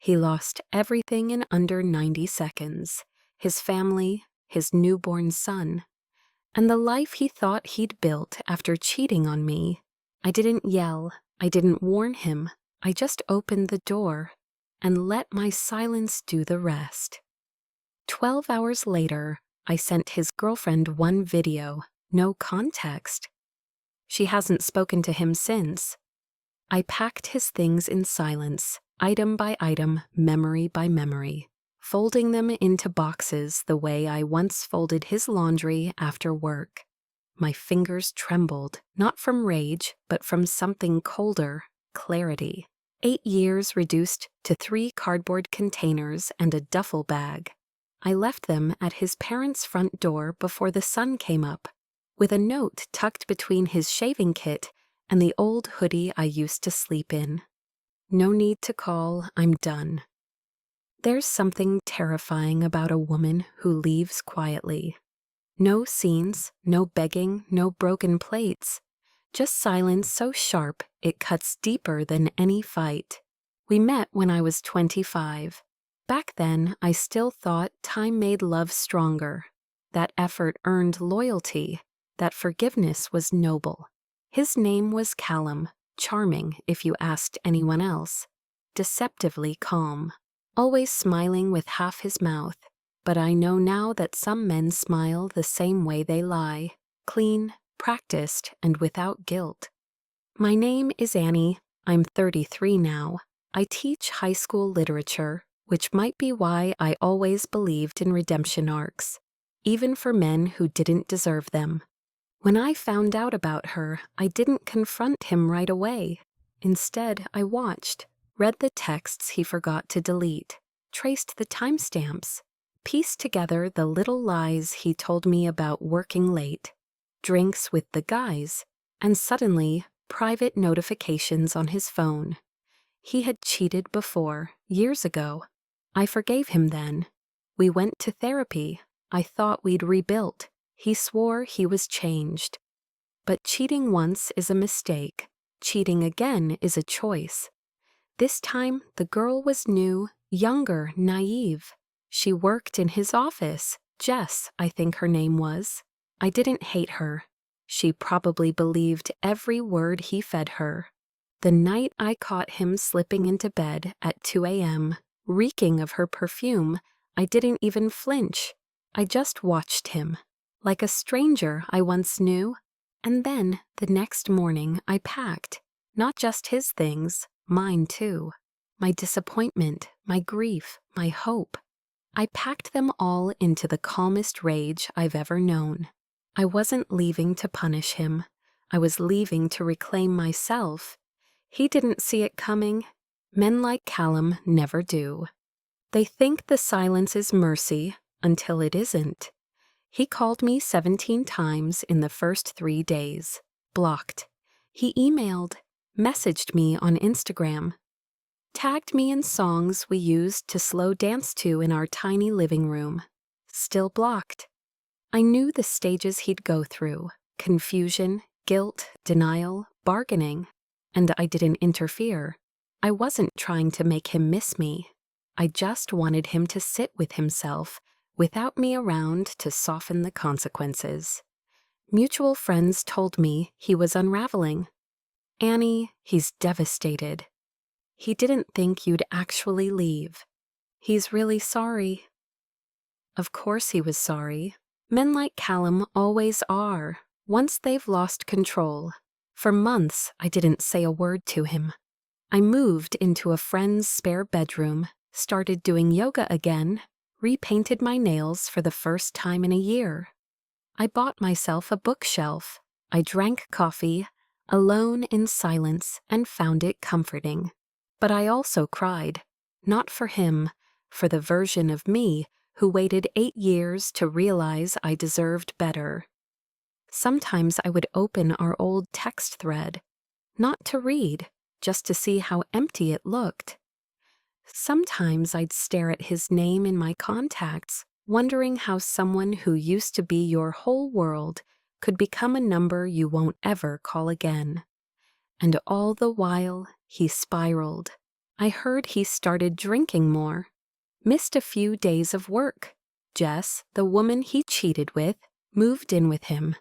He lost everything in under 90 seconds. His family, his newborn son, and the life he thought he'd built after cheating on me. I didn't yell, I didn't warn him, I just opened the door and let my silence do the rest. 12 hours later, I sent his girlfriend one video, no context. She hasn't spoken to him since. I packed his things in silence, item by item, memory by memory, folding them into boxes the way I once folded his laundry after work. My fingers trembled, not from rage, but from something colder, clarity. 8 years reduced to 3 cardboard containers and a duffel bag. I left them at his parents' front door before the sun came up, with a note tucked between his shaving kit and the old hoodie I used to sleep in. No need to call, I'm done. There's something terrifying about a woman who leaves quietly. No scenes, no begging, no broken plates. Just silence so sharp it cuts deeper than any fight. We met when I was 25. Back then, I still thought time made love stronger. That effort earned loyalty. That forgiveness was noble. His name was Callum, charming if you asked anyone else. Deceptively calm. Always smiling with half his mouth. But I know now that some men smile the same way they lie. Clean, practiced, and without guilt. My name is Annie. I'm 33 now. I teach high school literature, which might be why I always believed in redemption arcs, even for men who didn't deserve them. When I found out about her, I didn't confront him right away. Instead, I watched, read the texts he forgot to delete, traced the timestamps, pieced together the little lies he told me about working late, drinks with the guys, and suddenly, private notifications on his phone. He had cheated before, years ago. I forgave him then. We went to therapy. I thought we'd rebuilt. He swore he was changed. But cheating once is a mistake. Cheating again is a choice. This time, the girl was new, younger, naive. She worked in his office. Jess, I think her name was. I didn't hate her. She probably believed every word he fed her. The night I caught him slipping into bed at 2 a.m., reeking of her perfume, I didn't even flinch. I just watched him, like a stranger I once knew. And then, the next morning, I packed. Not just his things, mine too. My disappointment, my grief, my hope. I packed them all into the calmest rage I've ever known. I wasn't leaving to punish him. I was leaving to reclaim myself. He didn't see it coming. Men like Callum never do. They think the silence is mercy until it isn't. He called me 17 times in the first 3 days. Blocked. He emailed, messaged me on Instagram, tagged me in songs we used to slow dance to in our tiny living room. Still blocked. I knew the stages he'd go through: confusion, guilt, denial, bargaining, and I didn't interfere. I wasn't trying to make him miss me. I just wanted him to sit with himself without me around to soften the consequences. Mutual friends told me he was unraveling. Annie, he's devastated. He didn't think you'd actually leave. He's really sorry. Of course he was sorry. Men like Callum always are, once they've lost control. For months, I didn't say a word to him. I moved into a friend's spare bedroom, started doing yoga again, repainted my nails for the first time in a year. I bought myself a bookshelf. I drank coffee, alone in silence, and found it comforting. But I also cried, not for him, for the version of me who waited 8 years to realize I deserved better. Sometimes I would open our old text thread, not to read, just to see how empty it looked. Sometimes I'd stare at his name in my contacts, wondering how someone who used to be your whole world could become a number you won't ever call again. And all the while, he spiraled. I heard he started drinking more. Missed a few days of work. Jess, the woman he cheated with, moved in with him.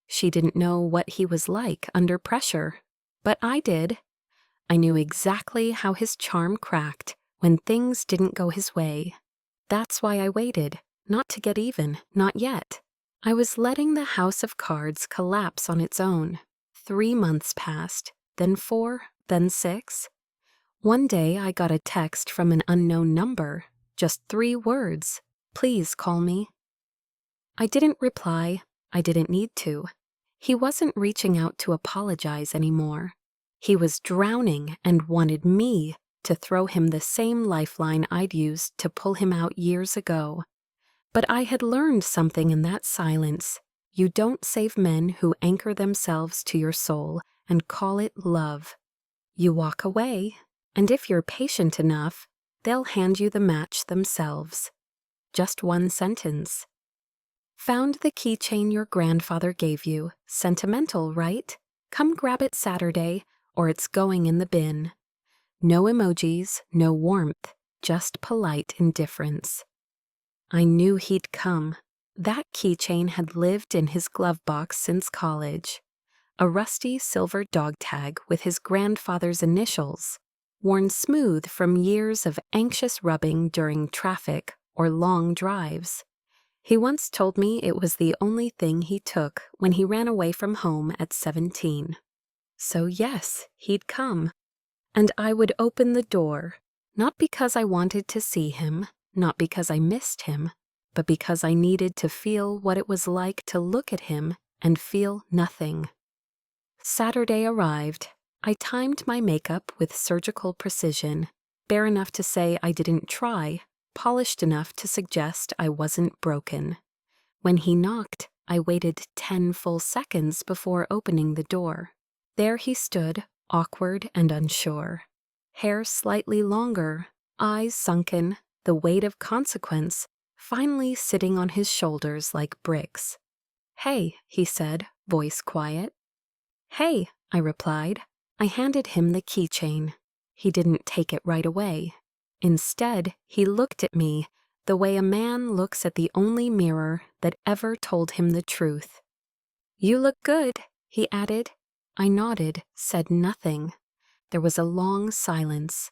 She didn't know what he was like under pressure, but I did. I knew exactly how his charm cracked when things didn't go his way. That's why I waited, not to get even, not yet. I was letting the house of cards collapse on its own. 3 months passed, then 4, then 6. One day I got a text from an unknown number, just 3 words, "Please call me." I didn't reply. I didn't need to. He wasn't reaching out to apologize anymore. He was drowning and wanted me to throw him the same lifeline I'd used to pull him out years ago. But I had learned something in that silence. You don't save men who anchor themselves to your soul and call it love. You walk away, and if you're patient enough, they'll hand you the match themselves. Just 1 sentence. Found the keychain your grandfather gave you. Sentimental, right? Come grab it Saturday, or it's going in the bin. No emojis, no warmth, just polite indifference. I knew he'd come. That keychain had lived in his glove box since college. A rusty silver dog tag with his grandfather's initials, worn smooth from years of anxious rubbing during traffic or long drives. He once told me it was the only thing he took when he ran away from home at 17. So yes, he'd come. And I would open the door, not because I wanted to see him, not because I missed him, but because I needed to feel what it was like to look at him and feel nothing. Saturday arrived. I timed my makeup with surgical precision, bare enough to say I didn't try, polished enough to suggest I wasn't broken. When he knocked, I waited 10 full seconds before opening the door. There he stood, awkward and unsure. Hair slightly longer, eyes sunken, the weight of consequence finally sitting on his shoulders like bricks. "Hey," he said, voice quiet. "Hey," I replied. I handed him the keychain. He didn't take it right away. Instead, he looked at me the way a man looks at the only mirror that ever told him the truth. "You look good," he added. I nodded, said nothing. There was a long silence.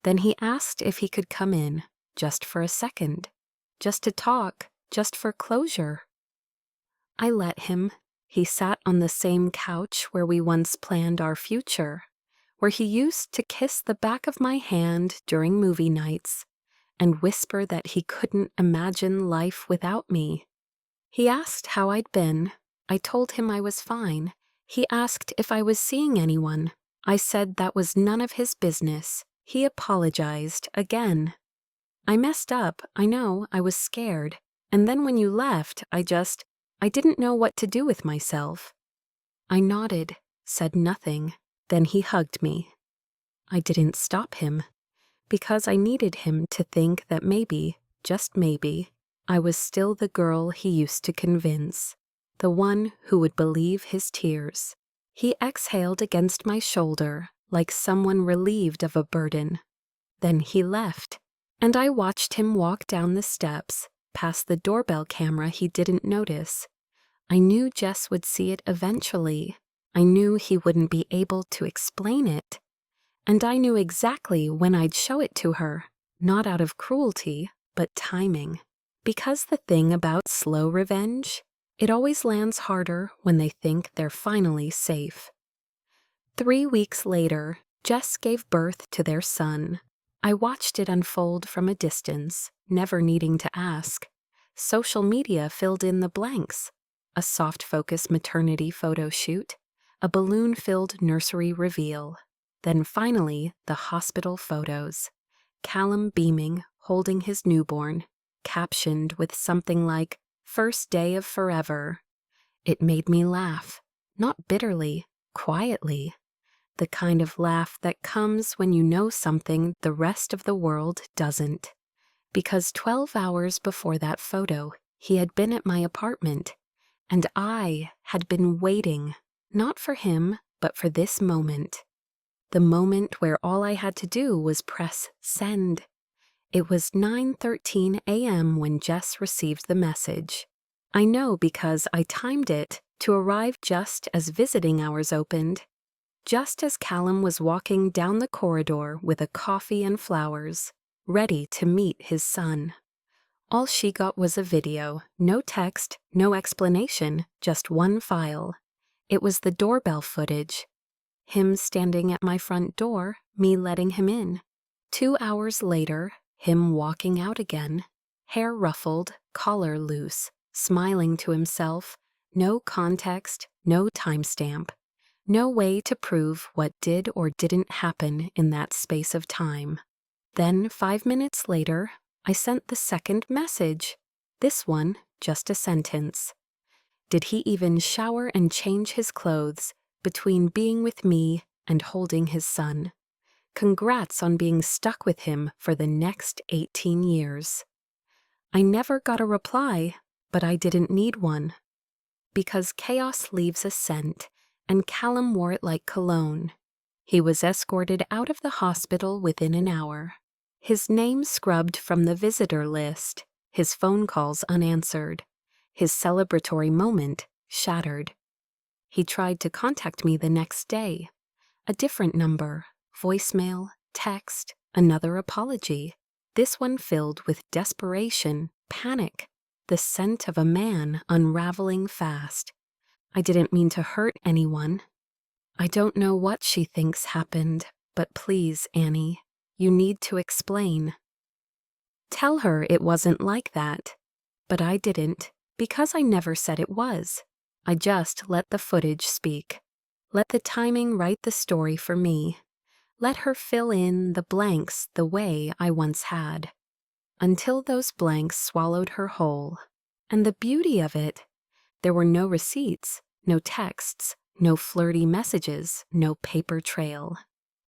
Then he asked if he could come in, just for a second. Just to talk, just for closure. I let him. He sat on the same couch where we once planned our future, where he used to kiss the back of my hand during movie nights and whisper that he couldn't imagine life without me. He asked how I'd been. I told him I was fine. He asked if I was seeing anyone. I said that was none of his business. He apologized again. "I messed up, I know, I was scared. And then when you left, I didn't know what to do with myself." I nodded, said nothing. Then he hugged me. I didn't stop him, because I needed him to think that maybe, just maybe, I was still the girl he used to convince, the one who would believe his tears. He exhaled against my shoulder like someone relieved of a burden. Then he left, and I watched him walk down the steps, past the doorbell camera he didn't notice. I knew Jess would see it eventually. I knew he wouldn't be able to explain it. And I knew exactly when I'd show it to her, not out of cruelty, but timing. Because the thing about slow revenge, it always lands harder when they think they're finally safe. 3 weeks later, Jess gave birth to their son. I watched it unfold from a distance, never needing to ask. Social media filled in the blanks. A soft-focus maternity photo shoot, a balloon-filled nursery reveal. Then finally, the hospital photos. Callum beaming, holding his newborn, captioned with something like, "First day of forever." It made me laugh, not bitterly, quietly. The kind of laugh that comes when you know something the rest of the world doesn't. Because 12 hours before that photo, he had been at my apartment, and I had been waiting, not for him, but for this moment. The moment where all I had to do was press send. It was 9:13 a.m. when Jess received the message. I know because I timed it to arrive just as visiting hours opened. Just as Callum was walking down the corridor with a coffee and flowers, ready to meet his son. All she got was a video, no text, no explanation, just one file. It was the doorbell footage. Him standing at my front door, me letting him in. 2 hours later, him walking out again, hair ruffled, collar loose, smiling to himself, no context, no timestamp, no way to prove what did or didn't happen in that space of time. Then 5 minutes later, I sent the second message. This one, just a sentence. Did he even shower and change his clothes between being with me and holding his son? Congrats on being stuck with him for the next 18 years. I never got a reply, but I didn't need one. Because chaos leaves a scent, and Callum wore it like cologne. He was escorted out of the hospital within an hour. His name scrubbed from the visitor list, his phone calls unanswered, his celebratory moment shattered. He tried to contact me the next day. A different number, voicemail, text, another apology. This one filled with desperation, panic, the scent of a man unraveling fast. I didn't mean to hurt anyone. I don't know what she thinks happened, but please, Annie, you need to explain. Tell her it wasn't like that. But I didn't, because I never said it was. I just let the footage speak. Let the timing write the story for me. Let her fill in the blanks the way I once had. Until those blanks swallowed her whole. And the beauty of it, there were no receipts, no texts, no flirty messages, no paper trail.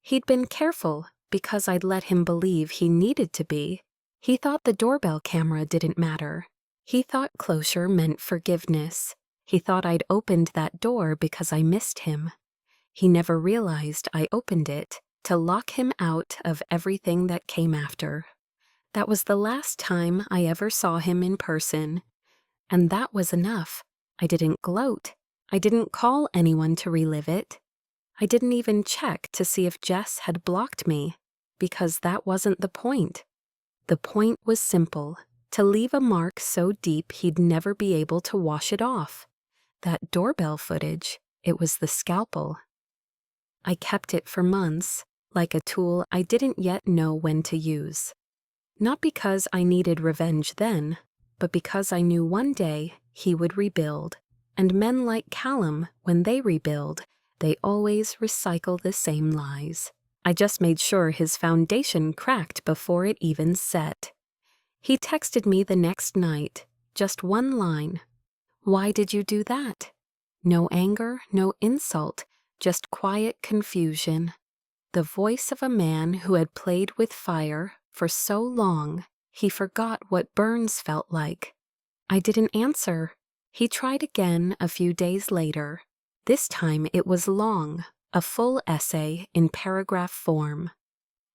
He'd been careful because I'd let him believe he needed to be. He thought the doorbell camera didn't matter. He thought closure meant forgiveness. He thought I'd opened that door because I missed him. He never realized I opened it to lock him out of everything that came after. That was the last time I ever saw him in person. And that was enough. I didn't gloat. I didn't call anyone to relive it. I didn't even check to see if Jess had blocked me, because that wasn't the point. The point was simple, to leave a mark so deep he'd never be able to wash it off. That doorbell footage, it was the scalpel. I kept it for months, like a tool I didn't yet know when to use. Not because I needed revenge then, but because I knew one day he would rebuild. And men like Callum, when they rebuild, they always recycle the same lies. I just made sure his foundation cracked before it even set. He texted me the next night, just one line. Why did you do that? No anger, no insult, just quiet confusion. The voice of a man who had played with fire for so long, he forgot what burns felt like. I didn't answer. He tried again a few days later. This time it was long, a full essay in paragraph form.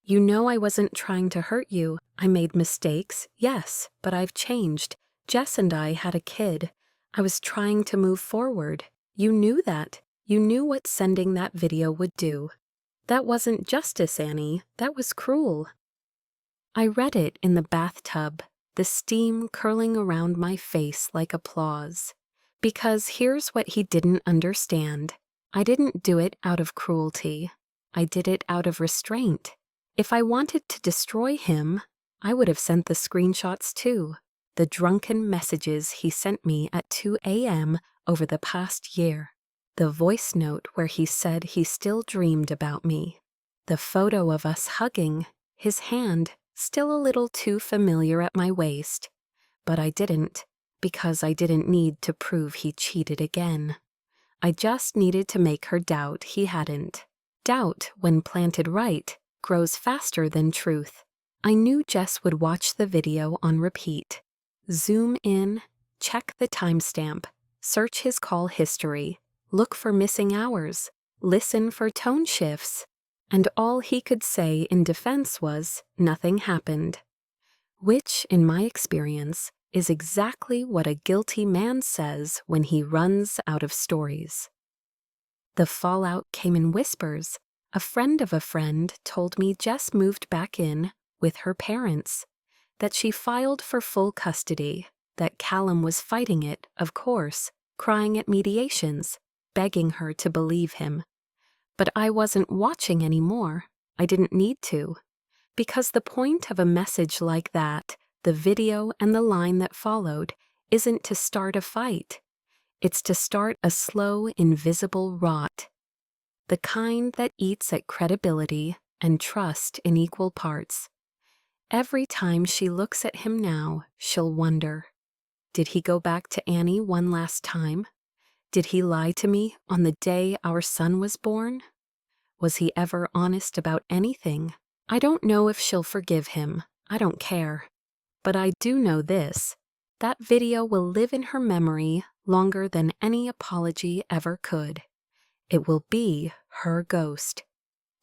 You know I wasn't trying to hurt you. I made mistakes, yes, but I've changed. Jess and I had a kid. I was trying to move forward. You knew that. You knew what sending that video would do. That wasn't justice, Annie. That was cruel. I read it in the bathtub, the steam curling around my face like applause. Because here's what he didn't understand. I didn't do it out of cruelty. I did it out of restraint. If I wanted to destroy him, I would have sent the screenshots too. The drunken messages he sent me at 2 a.m. over the past year. The voice note where he said he still dreamed about me. The photo of us hugging, his hand still a little too familiar at my waist. But I didn't, because I didn't need to prove he cheated again. I just needed to make her doubt he hadn't. Doubt, when planted right, grows faster than truth. I knew Jess would watch the video on repeat. Zoom in, check the timestamp, search his call history, look for missing hours, listen for tone shifts. And all he could say in defense was, "Nothing happened." Which, in my experience, is exactly what a guilty man says when he runs out of stories. The fallout came in whispers. A friend of a friend told me Jess moved back in with her parents, that she filed for full custody, that Callum was fighting it, of course, crying at mediations, begging her to believe him. But I wasn't watching anymore. I didn't need to. Because the point of a message like that, the video and the line that followed, isn't to start a fight. It's to start a slow, invisible rot. The kind that eats at credibility and trust in equal parts. Every time she looks at him now, she'll wonder, did he go back to Annie one last time? Did he lie to me on the day our son was born? Was he ever honest about anything? I don't know if she'll forgive him. I don't care. But I do know this. That video will live in her memory longer than any apology ever could. It will be her ghost,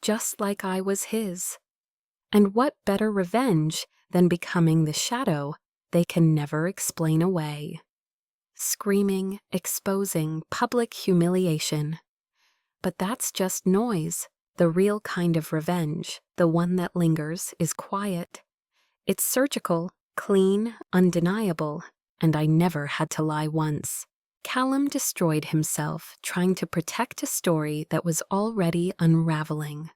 just like I was his. And what better revenge than becoming the shadow they can never explain away? Screaming, exposing, public humiliation. But that's just noise. The real kind of revenge, the one that lingers, is quiet. It's surgical, clean, undeniable, and I never had to lie once. Callum destroyed himself trying to protect a story that was already unraveling.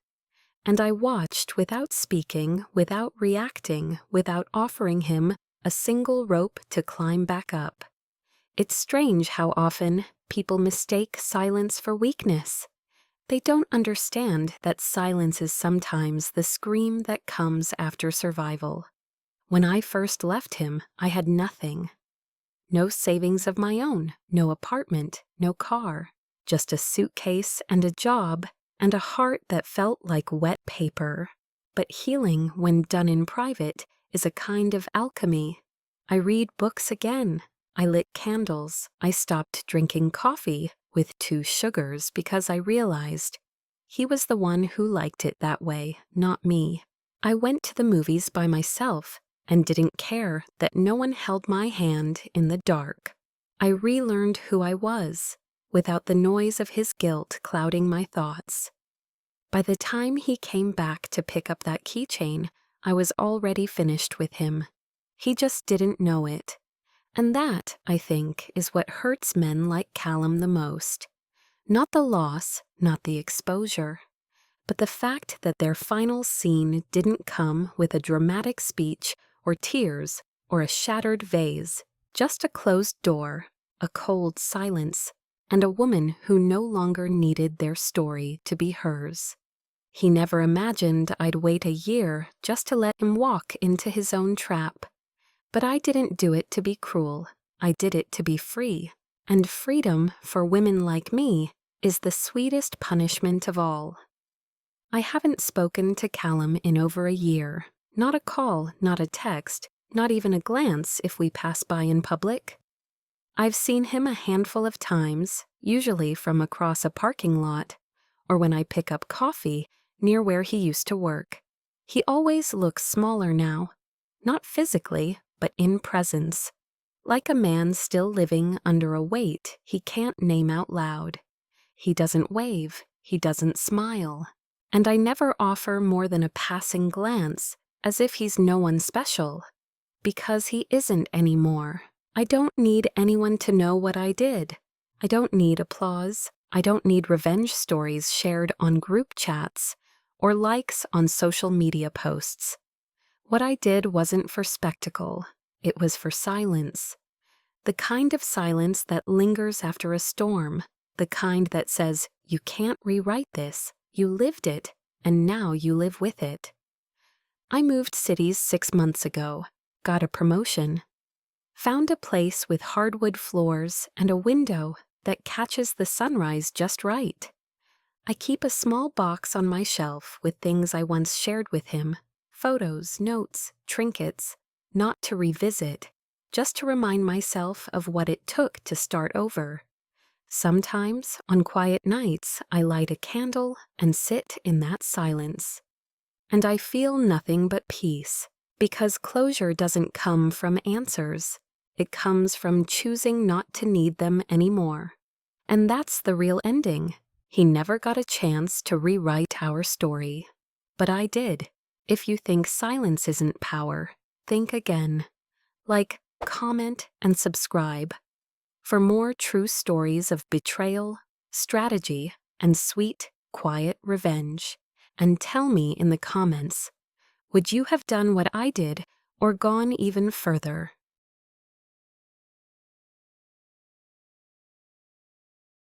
And I watched without speaking, without reacting, without offering him a single rope to climb back up. It's strange how often people mistake silence for weakness. They don't understand that silence is sometimes the scream that comes after survival. When I first left him, I had nothing. No savings of my own, no apartment, no car, just a suitcase and a job and a heart that felt like wet paper. But healing, when done in private, is a kind of alchemy. I read books again. I lit candles. I stopped drinking coffee with 2 sugars because I realized he was the one who liked it that way, not me. I went to the movies by myself and didn't care that no one held my hand in the dark. I relearned who I was, without the noise of his guilt clouding my thoughts. By the time he came back to pick up that keychain, I was already finished with him. He just didn't know it. And that, I think, is what hurts men like Callum the most. Not the loss, not the exposure, but the fact that their final scene didn't come with a dramatic speech or tears or a shattered vase, just a closed door, a cold silence, and a woman who no longer needed their story to be hers. He never imagined I'd wait a year just to let him walk into his own trap. But I didn't do it to be cruel. I did it to be free. And freedom, for women like me, is the sweetest punishment of all. I haven't spoken to Callum in over a year. Not a call, not a text, not even a glance if we pass by in public. I've seen him a handful of times, usually from across a parking lot, or when I pick up coffee near where he used to work. He always looks smaller now. Not physically, but in presence, like a man still living under a weight he can't name out loud. He doesn't wave, he doesn't smile, and I never offer more than a passing glance, as if he's no one special, because he isn't anymore. I don't need anyone to know what I did. I don't need applause. I don't need revenge stories shared on group chats or likes on social media posts. What I did wasn't for spectacle, it was for silence. The kind of silence that lingers after a storm, the kind that says, you can't rewrite this, you lived it, and now you live with it. I moved cities 6 months ago, got a promotion, found a place with hardwood floors and a window that catches the sunrise just right. I keep a small box on my shelf with things I once shared with him. Photos, notes, trinkets, not to revisit, just to remind myself of what it took to start over. Sometimes, on quiet nights, I light a candle and sit in that silence. And I feel nothing but peace, because closure doesn't come from answers. It comes from choosing not to need them anymore. And that's the real ending. He never got a chance to rewrite our story. But I did. If you think silence isn't power, think again. Like, comment, and subscribe for more true stories of betrayal, strategy, and sweet, quiet revenge. And tell me in the comments, would you have done what I did or gone even further?